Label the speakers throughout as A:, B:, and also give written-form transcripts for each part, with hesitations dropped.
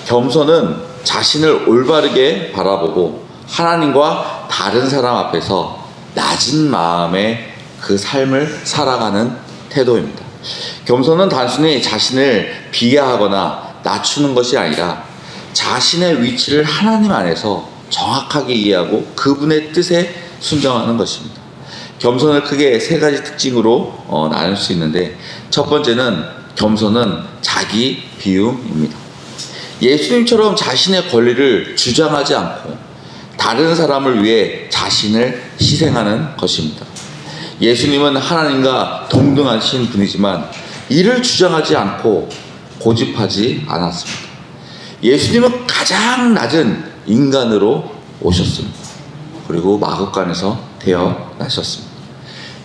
A: 겸손은 자신을 올바르게 바라보고 하나님과 다른 사람 앞에서 낮은 마음의 그 삶을 살아가는 태도입니다. 겸손은 단순히 자신을 비하하거나 낮추는 것이 아니라 자신의 위치를 하나님 안에서 정확하게 이해하고 그분의 뜻에 순종하는 것입니다. 겸손을 크게 세 가지 특징으로 나눌 수 있는데, 첫 번째는 겸손은 자기 비움입니다. 예수님처럼 자신의 권리를 주장하지 않고 다른 사람을 위해 자신을 희생하는 것입니다. 예수님은 하나님과 동등하신 분이지만 이를 주장하지 않고 고집하지 않았습니다. 예수님은 가장 낮은 인간으로 오셨습니다. 그리고 마구간에서 태어나셨습니다.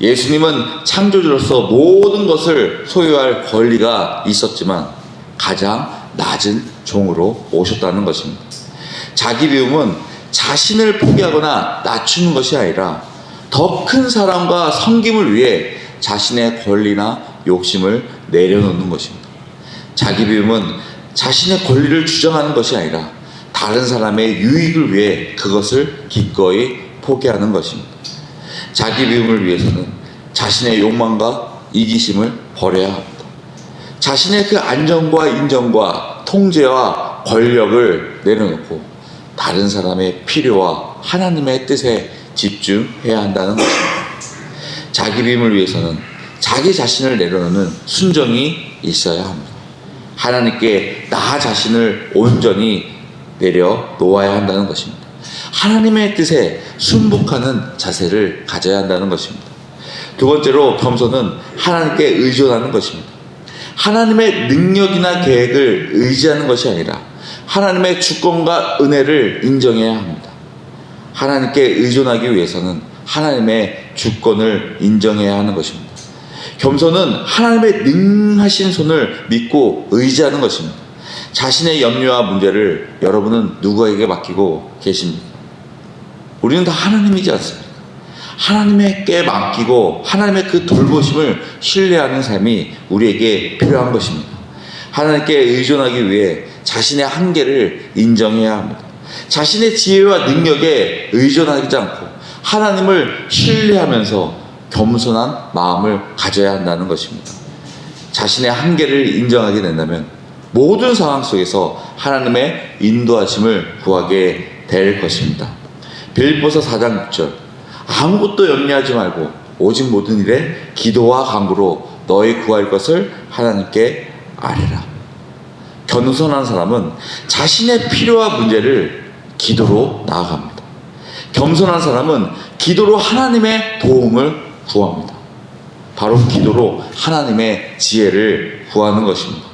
A: 예수님은 창조주로서 모든 것을 소유할 권리가 있었지만 가장 낮은 종으로 오셨다는 것입니다. 자기 비움은 자신을 포기하거나 낮추는 것이 아니라 더 큰 사랑과 섬김을 위해 자신의 권리나 욕심을 내려놓는 것입니다. 자기 비움은 자신의 권리를 주장하는 것이 아니라 다른 사람의 유익을 위해 그것을 기꺼이 포기하는 것입니다. 자기 비움을 위해서는 자신의 욕망과 이기심을 버려야 합니다. 자신의 그 안정과 인정과 통제와 권력을 내려놓고 다른 사람의 필요와 하나님의 뜻에 집중해야 한다는 것입니다. 자기 비움을 위해서는 자기 자신을 내려놓는 순종이 있어야 합니다. 하나님께 나 자신을 온전히 내려놓아야 한다는 것입니다. 하나님의 뜻에 순복하는 자세를 가져야 한다는 것입니다. 두 번째로 겸손은 하나님께 의존하는 것입니다. 하나님의 능력이나 계획을 의지하는 것이 아니라 하나님의 주권과 은혜를 인정해야 합니다. 하나님께 의존하기 위해서는 하나님의 주권을 인정해야 하는 것입니다. 겸손은 하나님의 능하신 손을 믿고 의지하는 것입니다. 자신의 염려와 문제를 여러분은 누구에게 맡기고 계십니까? 우리는 다 하나님이지 않습니까? 하나님께 맡기고 하나님의 그 돌보심을 신뢰하는 삶이 우리에게 필요한 것입니다. 하나님께 의존하기 위해 자신의 한계를 인정해야 합니다. 자신의 지혜와 능력에 의존하지 않고 하나님을 신뢰하면서 겸손한 마음을 가져야 한다는 것입니다. 자신의 한계를 인정하게 된다면 모든 상황 속에서 하나님의 인도하심을 구하게 될 것입니다. 빌립보서 4장 6절, 아무것도 염려하지 말고 오직 모든 일에 기도와 간구로 너희 구할 것을 하나님께 아뢰라. 겸손한 사람은 자신의 필요와 문제를 기도로 나아갑니다. 겸손한 사람은 기도로 하나님의 도움을 구합니다. 바로 기도로 하나님의 지혜를 구하는 것입니다.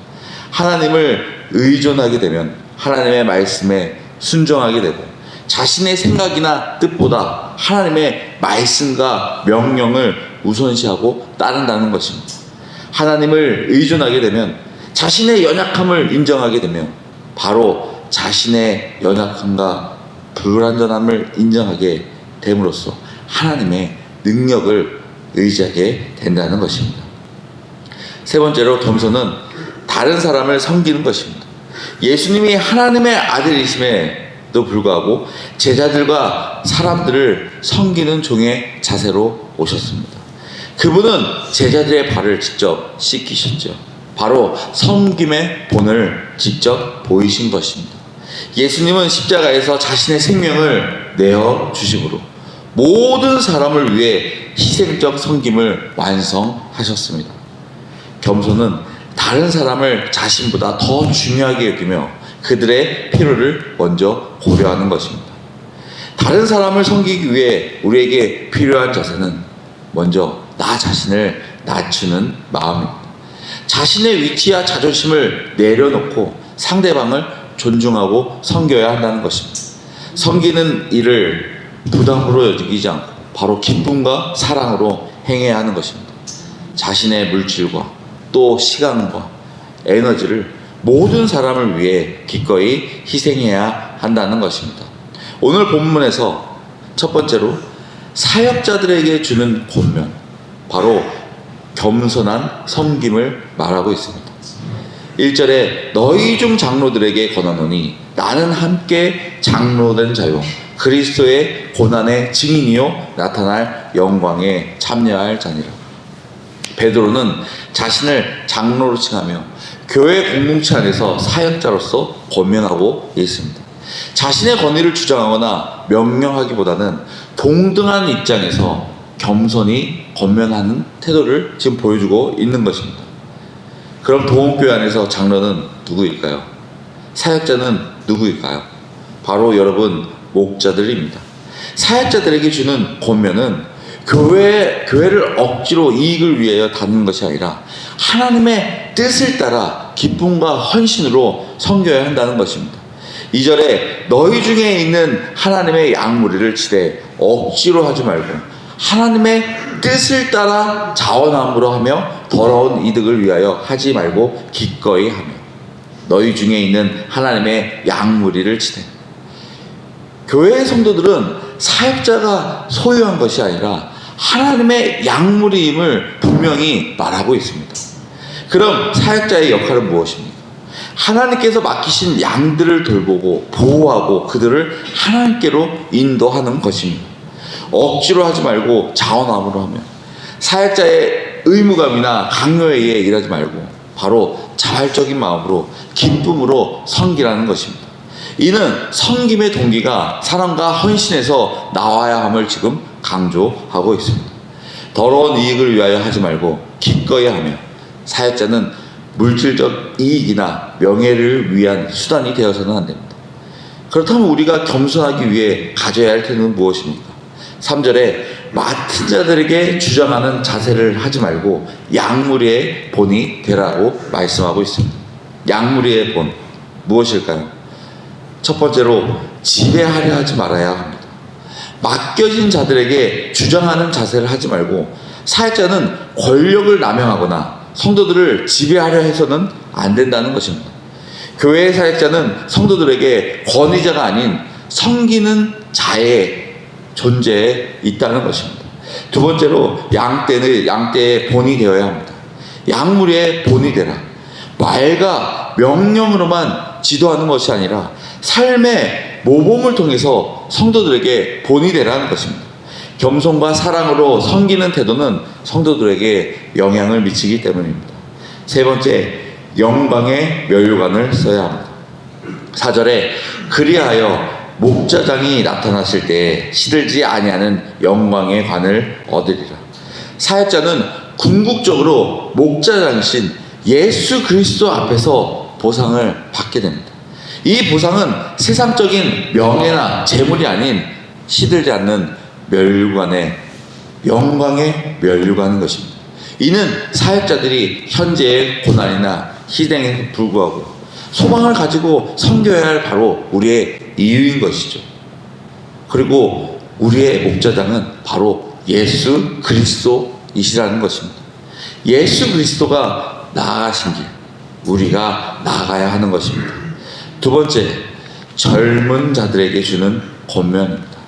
A: 하나님을 의존하게 되면 하나님의 말씀에 순종하게 되고 자신의 생각이나 뜻보다 하나님의 말씀과 명령을 우선시하고 따른다는 것입니다. 하나님을 의존하게 되면 자신의 연약함을 인정하게 되면 바로 자신의 연약함과 불완전함을 인정하게 됨으로써 하나님의 능력을 의지하게 된다는 것입니다. 세 번째로 겸손은 다른 사람을 섬기는 것입니다. 예수님이 하나님의 아들이심에도 불구하고 제자들과 사람들을 섬기는 종의 자세로 오셨습니다. 그분은 제자들의 발을 직접 씻기셨죠. 바로 섬김의 본을 직접 보이신 것입니다. 예수님은 십자가에서 자신의 생명을 내어주심으로 모든 사람을 위해 희생적 섬김을 완성하셨습니다. 겸손은 다른 사람을 자신보다 더 중요하게 여기며 그들의 필요를 먼저 고려하는 것입니다. 다른 사람을 섬기기 위해 우리에게 필요한 자세는 먼저 나 자신을 낮추는 마음입니다. 자신의 위치와 자존심을 내려놓고 상대방을 존중하고 섬겨야 한다는 것입니다. 섬기는 일을 부담으로 여기지 않고 바로 기쁨과 사랑으로 행해야 하는 것입니다. 자신의 물질과 또 시간과 에너지를 모든 사람을 위해 기꺼이 희생해야 한다는 것입니다. 오늘 본문에서 첫 번째로 사역자들에게 주는 권면, 바로 겸손한 섬김을 말하고 있습니다. 1절에 너희 중 장로들에게 권하노니 나는 함께 장로된 자요 그리스도의 고난의 증인이요 나타날 영광에 참여할 자니라. 베드로는 자신을 장로로 칭하며 교회 공동체 안에서 사역자로서 권면하고 있습니다. 자신의 권위를 주장하거나 명령하기보다는 동등한 입장에서 겸손히 권면하는 태도를 지금 보여주고 있는 것입니다. 그럼 도움교회 안에서 장로는 누구일까요? 사역자는 누구일까요? 바로 여러분 목자들입니다. 사역자들에게 주는 권면은 교회를 억지로 이익을 위하여 다니는 것이 아니라 하나님의 뜻을 따라 기쁨과 헌신으로 섬겨야 한다는 것입니다. 2절에 너희 중에 있는 하나님의 양무리를 치되 억지로 하지 말고 하나님의 뜻을 따라 자원함으로 하며 더러운 이득을 위하여 하지 말고 기꺼이 하며 너희 중에 있는 하나님의 양무리를 치되. 교회의 성도들은 사역자가 소유한 것이 아니라 하나님의 양무리임을 분명히 말하고 있습니다. 그럼 사역자의 역할은 무엇입니까? 하나님께서 맡기신 양들을 돌보고 보호하고 그들을 하나님께로 인도하는 것입니다. 억지로 하지 말고 자원함으로 하며 사역자의 의무감이나 강요에 의해 일하지 말고 바로 자발적인 마음으로 기쁨으로 섬기라는 것입니다. 이는 섬김의 동기가 사랑과 헌신에서 나와야 함을 지금 강조하고 있습니다. 더러운 이익을 위하여 하지 말고 기꺼이 하며 사역자는 물질적 이익이나 명예를 위한 수단이 되어서는 안 됩니다. 그렇다면 우리가 겸손하기 위해 가져야 할 태도는 무엇입니까? 3절에 맡은 자들에게 주장하는 자세를 하지 말고 양무리의 본이 되라고 말씀하고 있습니다. 양무리의 본 무엇일까요? 첫 번째로 지배하려 하지 말아야 합니다. 맡겨진 자들에게 주장하는 자세를 하지 말고 사역자는 권력을 남용하거나 성도들을 지배하려 해서는 안 된다는 것입니다. 교회의 사역자는 성도들에게 권위자가 아닌 섬기는 자의 존재에 있다는 것입니다. 두 번째로 양떼의 본이 되어야 합니다. 양무리의 본이 되라. 말과 명령으로만 지도하는 것이 아니라 삶의 모범을 통해서 성도들에게 본이 되라는 것입니다. 겸손과 사랑으로 섬기는 태도는 성도들에게 영향을 미치기 때문입니다. 세 번째, 영광의 면류관을 써야 합니다. 4절에 그리하여 목자장이 나타났을 때에 시들지 아니하는 영광의 관을 얻으리라. 사역자는 궁극적으로 목자장이신 예수 그리스도 앞에서 보상을 받게 됩니다. 이 보상은 세상적인 명예나 재물이 아닌 시들지 않는 면류관의 영광의 면류관인 것입니다. 이는 사역자들이 현재의 고난이나 희생에 불구하고 소망을 가지고 섬겨야 할 바로 우리의 이유인 것이죠. 그리고 우리의 목자장은 바로 예수 그리스도이시라는 것입니다. 예수 그리스도가 나아가신 길, 우리가 나아가야 하는 것입니다. 두 번째, 젊은 자들에게 주는 권면입니다.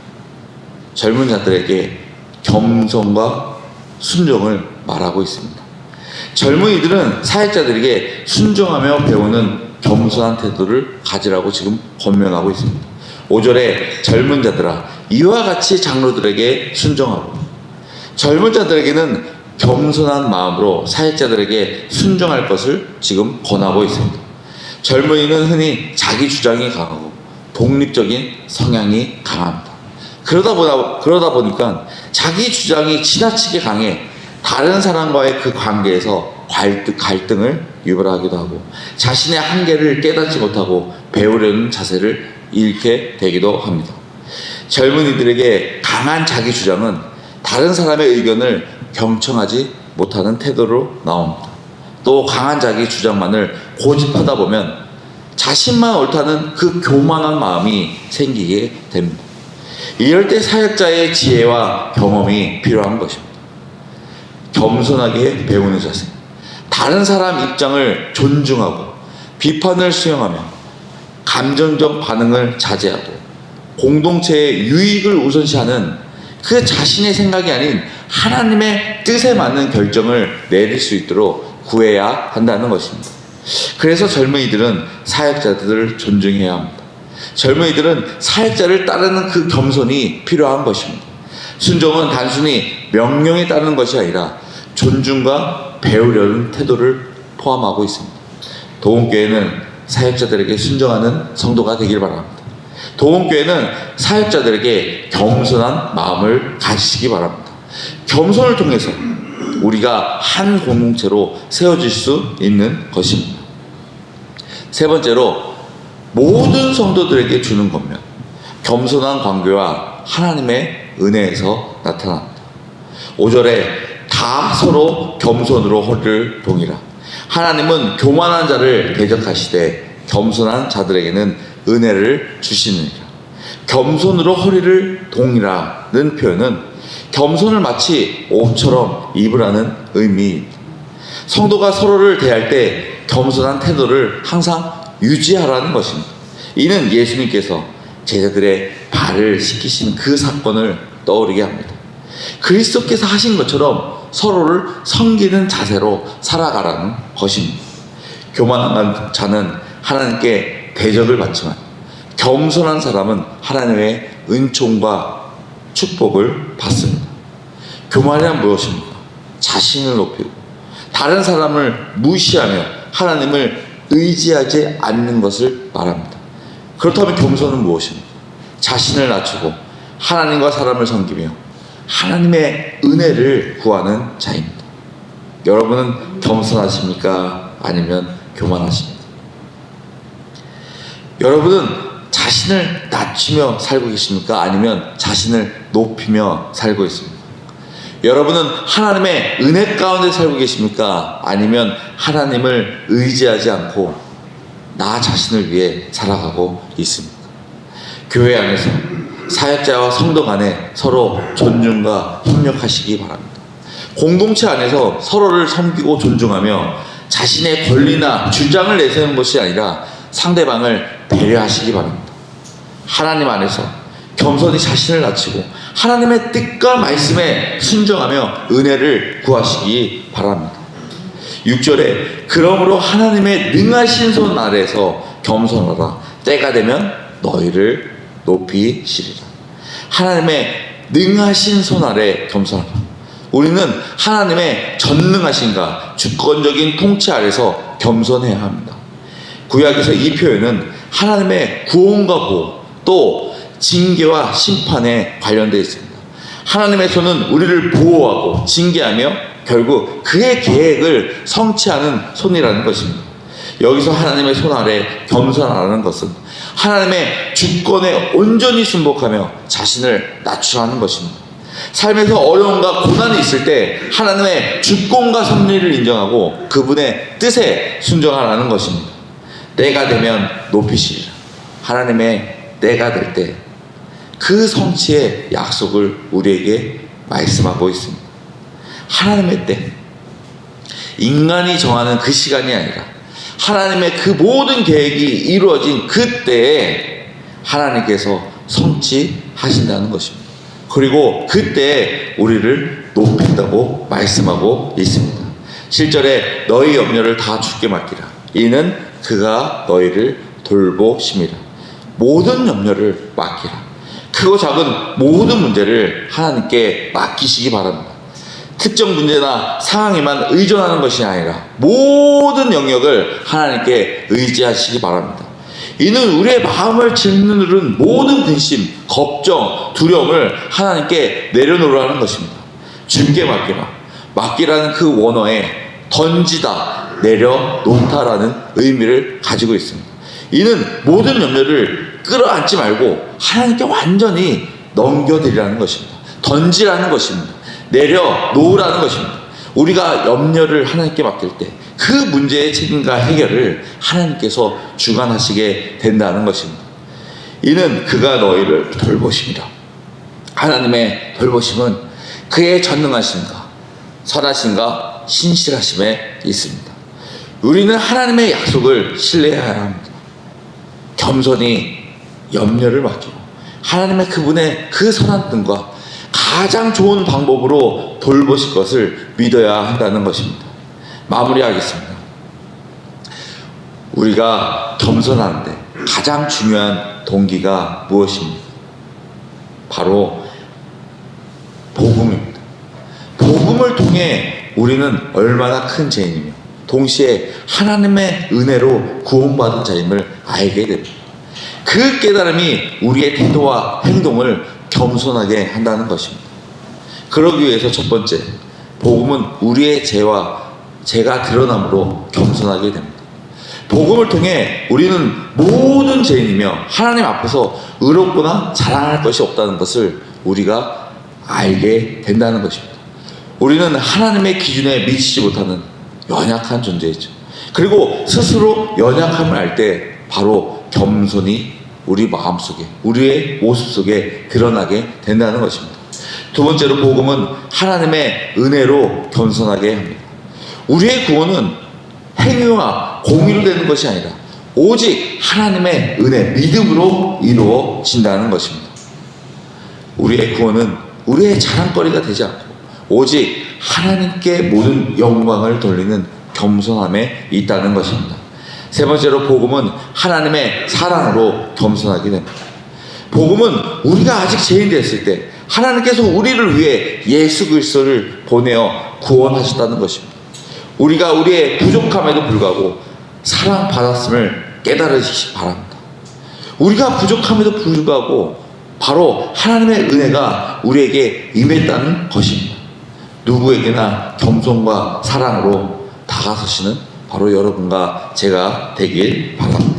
A: 젊은 자들에게 겸손과 순종을 말하고 있습니다. 젊은이들은 사역자들에게 순종하며 배우는 겸손한 태도를 가지라고 지금 권면하고 있습니다. 5절에 젊은 자들아 이와 같이 장로들에게 순종하고. 젊은 자들에게는 겸손한 마음으로 사역자들에게 순종할 것을 지금 권하고 있습니다. 젊은이는 흔히 자기 주장이 강하고 독립적인 성향이 강합니다. 그러다 보니까 자기 주장이 지나치게 강해 다른 사람과의 그 관계에서 갈등을 유발하기도 하고 자신의 한계를 깨닫지 못하고 배우려는 자세를 잃게 되기도 합니다. 젊은이들에게 강한 자기 주장은 다른 사람의 의견을 경청하지 못하는 태도로 나옵니다. 또 강한 자기 주장만을 고집하다 보면 자신만 옳다는 그 교만한 마음이 생기게 됩니다. 이럴 때 사역자의 지혜와 경험이 필요한 것입니다. 겸손하게 배우는 자세, 다른 사람 입장을 존중하고 비판을 수용하며 감정적 반응을 자제하고 공동체의 유익을 우선시하는 그 자신의 생각이 아닌 하나님의 뜻에 맞는 결정을 내릴 수 있도록 구해야 한다는 것입니다. 그래서 젊은이들은 사역자들을 존중해야 합니다. 젊은이들은 사역자를 따르는 그 겸손이 필요한 것입니다. 순종은 단순히 명령에 따르는 것이 아니라 존중과 배우려는 태도를 포함하고 있습니다. 도움교회는 사역자들에게 순종하는 성도가 되길 바랍니다. 도움교회는 사역자들에게 겸손한 마음을 가지시기 바랍니다. 겸손을 통해서 우리가 한 공동체로 세워질 수 있는 것입니다. 세 번째로, 모든 성도들에게 주는 것면, 겸손한 관계와 하나님의 은혜에서 나타납니다. 5절에 다 서로 겸손으로 허리를 동이라. 하나님은 교만한 자를 대적하시되 겸손한 자들에게는 은혜를 주시느니라. 겸손으로 허리를 동이라는 표현은 겸손을 마치 옷처럼 입으라는 의미입니다. 성도가 서로를 대할 때 겸손한 태도를 항상 유지하라는 것입니다. 이는 예수님께서 제자들의 발을 씻기신 그 사건을 떠오르게 합니다. 그리스도께서 하신 것처럼 서로를 섬기는 자세로 살아가라는 것입니다. 교만한 자는 하나님께 대적을 받지만 겸손한 사람은 하나님의 은총과 축복을 받습니다. 교만이란 무엇입니까? 자신을 높이고 다른 사람을 무시하며 하나님을 의지하지 않는 것을 말합니다. 그렇다면 겸손은 무엇입니까? 자신을 낮추고 하나님과 사람을 섬기며 하나님의 은혜를 구하는 자입니다. 여러분은 겸손하십니까? 아니면 교만하십니까? 여러분은 자신을 낮추며 살고 계십니까? 아니면 자신을 높이며 살고 있습니까? 여러분은 하나님의 은혜 가운데 살고 계십니까? 아니면 하나님을 의지하지 않고 나 자신을 위해 살아가고 있습니까? 교회 안에서 사역자와 성도 간에 서로 존중과 협력하시기 바랍니다. 공동체 안에서 서로를 섬기고 존중하며 자신의 권리나 주장을 내세우는 것이 아니라 상대방을 배려하시기 바랍니다. 하나님 안에서 겸손히 자신을 낮추고 하나님의 뜻과 말씀에 순종하며 은혜를 구하시기 바랍니다. 6절에 그러므로 하나님의 능하신 손 아래에서 겸손하라. 때가 되면 너희를 높이시리라. 하나님의 능하신 손 아래 겸손하라. 우리는 하나님의 전능하신가 주권적인 통치 아래서 겸손해야 합니다. 구약에서 이 표현은 하나님의 구원과 보호 또 징계와 심판에 관련되어 있습니다. 하나님의 손은 우리를 보호하고 징계하며 결국 그의 계획을 성취하는 손이라는 것입니다. 여기서 하나님의 손 아래 겸손하라는 것은 하나님의 주권에 온전히 순복하며 자신을 낮추라는 것입니다. 삶에서 어려움과 고난이 있을 때 하나님의 주권과 섭리를 인정하고 그분의 뜻에 순종하라는 것입니다. 때가 되면 높이시리라. 하나님의 때가 될 때 그 성취의 약속을 우리에게 말씀하고 있습니다. 하나님의 때, 인간이 정하는 그 시간이 아니라 하나님의 그 모든 계획이 이루어진 그때에 하나님께서 성취하신다는 것입니다. 그리고 그때에 우리를 높인다고 말씀하고 있습니다. 7절에 너희 염려를 다 주께 맡기라. 이는 그가 너희를 돌보심이라. 모든 염려를 맡기라. 크고 작은 모든 문제를 하나님께 맡기시기 바랍니다. 특정 문제나 상황에만 의존하는 것이 아니라 모든 영역을 하나님께 의지하시기 바랍니다. 이는 우리의 마음을 짓누르는 모든 근심, 걱정, 두려움을 하나님께 내려놓으라는 것입니다. 주께 맡기라. 맡기라는 그 원어에 던지다, 내려놓다라는 의미를 가지고 있습니다. 이는 모든 염려를 끌어안지 말고 하나님께 완전히 넘겨드리라는 것입니다. 던지라는 것입니다. 내려놓으라는 것입니다. 우리가 염려를 하나님께 맡길 때 그 문제의 책임과 해결을 하나님께서 주관하시게 된다는 것입니다. 이는 그가 너희를 돌보심이라. 하나님의 돌보심은 그의 전능하심과 선하심과 신실하심에 있습니다. 우리는 하나님의 약속을 신뢰해야 합니다. 겸손히 염려를 맡기고 하나님의 그분의 그 선한 뜻과 가장 좋은 방법으로 돌보실 것을 믿어야 한다는 것입니다. 마무리하겠습니다. 우리가 겸손하는데 가장 중요한 동기가 무엇입니까? 바로 복음입니다. 복음을 통해 우리는 얼마나 큰 죄인이며 동시에 하나님의 은혜로 구원받은 자임을 알게 됩니다. 그 깨달음이 우리의 태도와 행동을 겸손하게 한다는 것입니다. 그러기 위해서 첫 번째, 복음은 우리의 죄가 드러남으로 겸손하게 됩니다. 복음을 통해 우리는 모든 죄인이며 하나님 앞에서 의롭거나 자랑할 것이 없다는 것을 우리가 알게 된다는 것입니다. 우리는 하나님의 기준에 미치지 못하는 연약한 존재이죠. 그리고 스스로 연약함을 알 때 바로 겸손이 우리 마음속에, 우리의 모습 속에 드러나게 된다는 것입니다. 두 번째로 복음은 하나님의 은혜로 겸손하게 합니다. 우리의 구원은 행위와 공의로 되는 것이 아니라 오직 하나님의 은혜, 믿음으로 이루어진다는 것입니다. 우리의 구원은 우리의 자랑거리가 되지 않고 오직 하나님께 모든 영광을 돌리는 겸손함에 있다는 것입니다. 세 번째로 복음은 하나님의 사랑으로 겸손하게 됩니다. 복음은 우리가 아직 죄인 됐을 때 하나님께서 우리를 위해 예수 그리스도를 보내어 구원하셨다는 것입니다. 우리가 우리의 부족함에도 불구하고 사랑받았음을 깨달으시기 바랍니다. 우리가 부족함에도 불구하고 바로 하나님의 은혜가 우리에게 임했다는 것입니다. 누구에게나 겸손과 사랑으로 다가서시는 바로 여러분과 제가 되길 바랍니다.